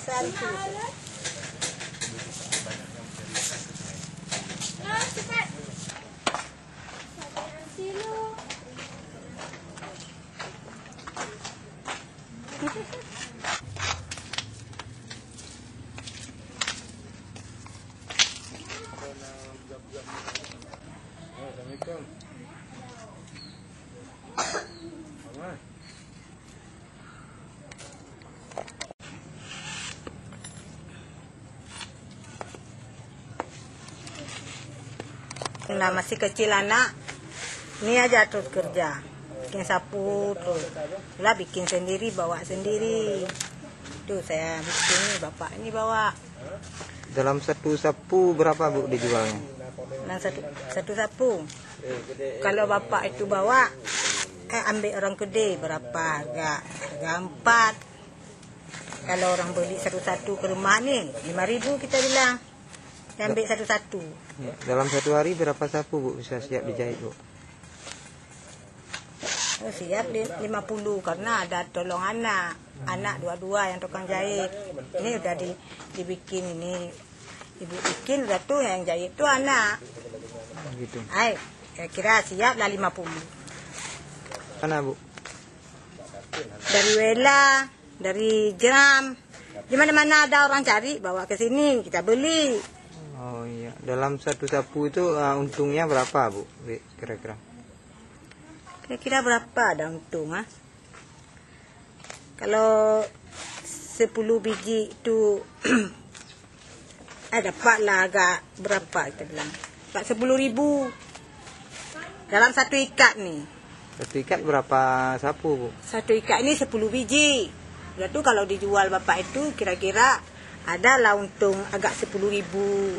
besar itu. Assalamualaikum. Mama. Nah, masih kecil anak, ini aja terus kerja, bikin sapu terus, lah bikin sendiri, bawa sendiri. Tuh saya bikin nih, bapak ini bawa. Dalam satu sapu berapa Bu dijualnya? Nah, satu sapu. Kalau bapak itu bawa, ambil orang gede berapa harga 4. Kalau orang beli satu-satu ke rumah nih 5.000 kita bilang. Dia ambil satu-satu. Dalam satu hari berapa sapu Bu bisa siap dijahit Bu? Oh, siap 50 karena ada tolong anak. Anak dua-dua yang tukang jahit. Ini udah dibikin ini. Ibu bikin udah tuh yang jahit tuh anak. Gitu. Ayo, kira siap lah 50. Mana Bu? Dari Wela, dari Jeram. Di mana-mana ada orang cari, bawa ke sini, kita beli. Oh iya, dalam satu sapu itu untungnya berapa Bu? Kira-kira? Kira-kira berapa ada untung, ah? Kalau 10 biji itu dapatlah agak berapa kita bilang? 10.000 dalam satu ikat nih. Satu ikat berapa sapu Bu? Satu ikat ini 10 biji. Udah tuh kalau dijual bapak itu kira-kira ada lah untung agak 10.000.